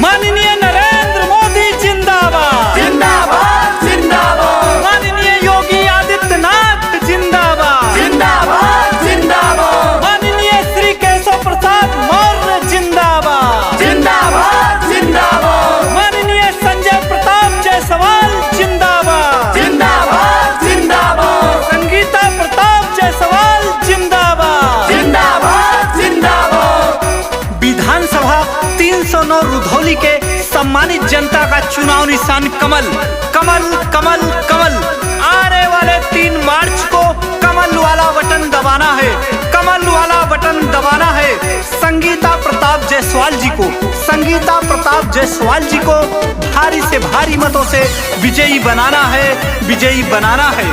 माननीय नरेंद्र मोदी जिंदाबाद जिंदाबाद जिंदाबाद। माननीय योगी आदित्यनाथ जिंदाबाद जिंदाबाद जिंदाबाद। माननीय श्री केशव प्रसाद मौर्य जिंदाबाद जिंदाबाद जिंदाबाद। माननीय संजय प्रताप जायसवाल जिंदाबाद जिंदाबाद जिंदाबाद। संगीता प्रताप जायसवाल जिंदाबाद जिंदाबाद जिंदाबाद। विधानसभा 309 रुधौली के सम्मानित जनता का चुनाव निशान कमल कमल कमल कमल। आने वाले 3 मार्च को कमल वाला बटन दबाना है, कमल वाला बटन दबाना है। संगीता प्रताप जायसवाल जी को, संगीता प्रताप जायसवाल जी को भारी से भारी मतों से विजयी बनाना है, विजयी बनाना है।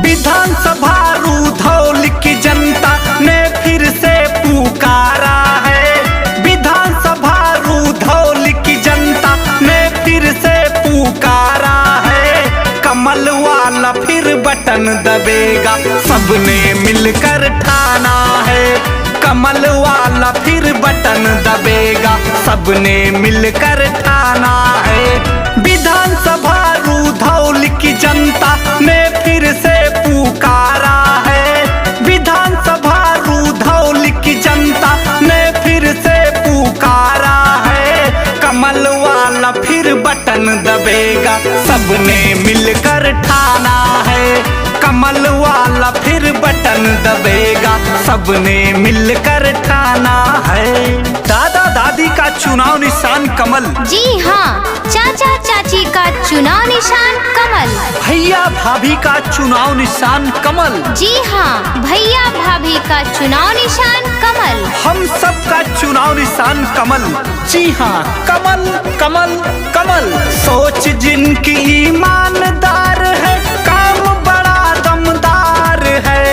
विधानसभा रुधौली की जनता ने फिर से पुकारा है, विधानसभा रुधौली की जनता ने फिर से पुकारा है। कमल वाला फिर बटन दबेगा, सबने मिलकर ठाना है। कमल वाला फिर बटन दबेगा, सबने मिलकर ठाना है। विधानसभा रुधौली की जनता ने फिर से पुकारा है, विधानसभा रुधौली की जनता ने फिर से पुकारा है। कमल वाला फिर बटन दबेगा, सबने मिलकर ठाना है। कमल वाला फिर बटन दबेगा, सबने मिलकर ठाना है। दादा दादी का चुनाव निशान कमल। जी हाँ, चाचा चाची का चुनाव निशान कमल। भैया भाभी का चुनाव निशान कमल। जी हाँ, भैया भाभी का चुनाव निशान कमल। हम सब का चुनाव निशान कमल। जी हाँ, कमल कमल कमल। सोच जिनकी ईमानदार है, काम बड़ा दमदार है।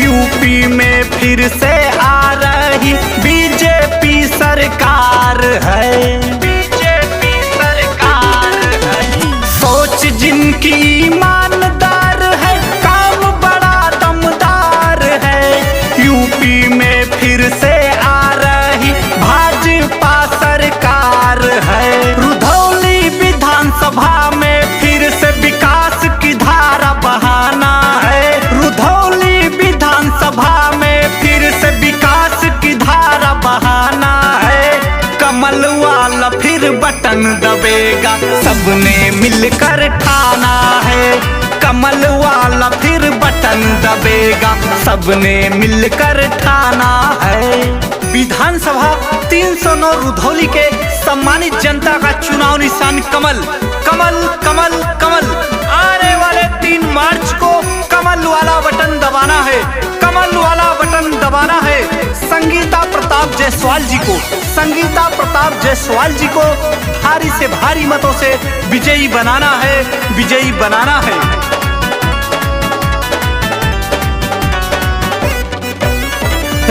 यूपी में फिर से आ रही बीजेपी सरकार है, बीजेपी सरकार है। सोच जिनकी ईमानदार है, काम बड़ा दमदार है। यूपी में फिर से आ रही भाजपा सरकार है। रुधौली विधानसभा में फिर से विकास की धारा बहाना है। रुधौली विधानसभा में फिर से विकास की धारा बहाना है। कमल वाला फिर बटन दबेगा, सबने मिलकर ठाना है। कमल वाला फिर बटन दबेगा, सबने मिलकर ठाना है। विधानसभा 309 रुधौली के सम्मानित जनता का चुनाव निशान कमल कमल कमल कमल। आने वाले 3 मार्च को कमल वाला बटन दबाना है, कमल वाला बटन दबाना है। संगीता प्रताप जायसवाल जी को, संगीता प्रताप जायसवाल जी को भारी से भारी मतों से विजयी बनाना है, विजयी बनाना है।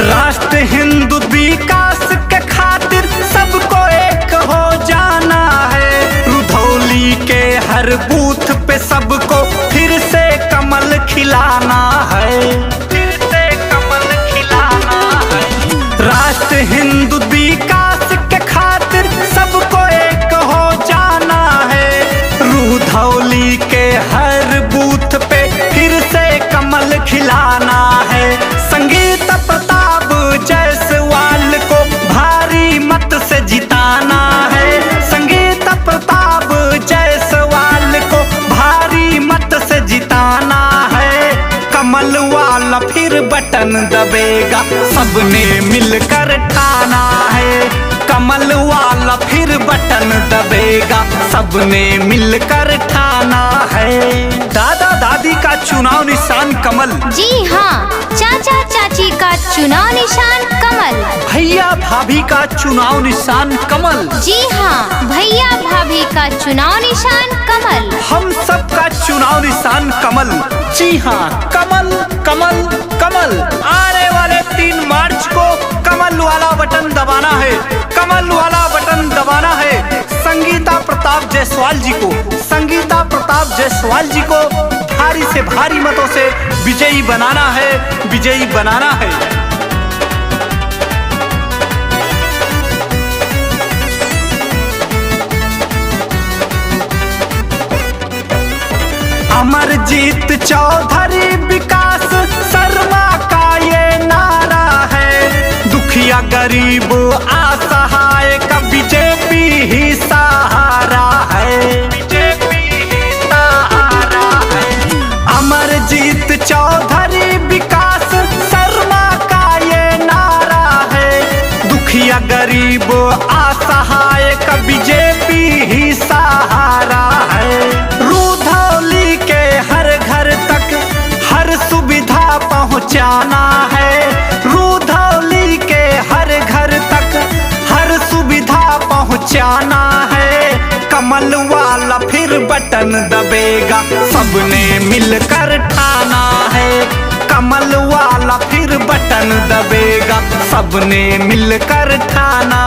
राष्ट्र हिंदू विकास के खातिर सबको एक हो जाना है। रुधौली के हर बूथ पे सबको फिर से कमल खिलाना है, फिर से कमल खिलाना है। राष्ट्र हिंदू विकास के खातिर सबको एक हो जाना है। रुधौली के हर बूथ पे फिर से कमल खिलाना है। संगीता प्रताप जायसवाल को भारी मत से जिताना है। संगीता प्रताप जायसवाल को भारी मत से जिताना है। कमल वाला फिर बटन दबेगा, सबने मिलकर ठाना है। कमल वाला फिर बटन दबेगा, सबने मिलकर ठाना है। दादा दादी का चुनाव निशान कमल। जी हाँ, चाचा चाची का चुनाव निशान कमल। भैया भाभी का चुनाव निशान कमल। जी हाँ, भैया भाभी का चुनाव निशान कमल। हम सब का चुनाव निशान कमल। जी हाँ, कमल कमल कमल। आने वाले 3 मार्च को कमल वाला बटन दबाना है, कमल वाला बटन दबाना है। संगीता प्रताप जायसवाल जी को, संगीता प्रताप जायसवाल जी को भारी से भारी मतों से विजयी बनाना है, विजयी बनाना है। अमरजीत चौधरी विकास शर्मा का ये नारा है, दुखिया गरीब असहाय का बीजेपी ही सहारा है, बीजेपी ही सहारा है। अमरजीत चौधरी विकास शर्मा का ये नारा है, दुखिया गरीब असहाय का बीजेपी ही सहारा है। रुधौली के हर घर तक हर सुविधा पहुंचाना है, रुधौली के हर घर तक हर सुविधा पहुंचाना है। कमल वाला फिर बटन दबेगा, सबने मिलकर ठाना है। कमल वाला फिर बटन दबेगा, सबने मिलकर ठाना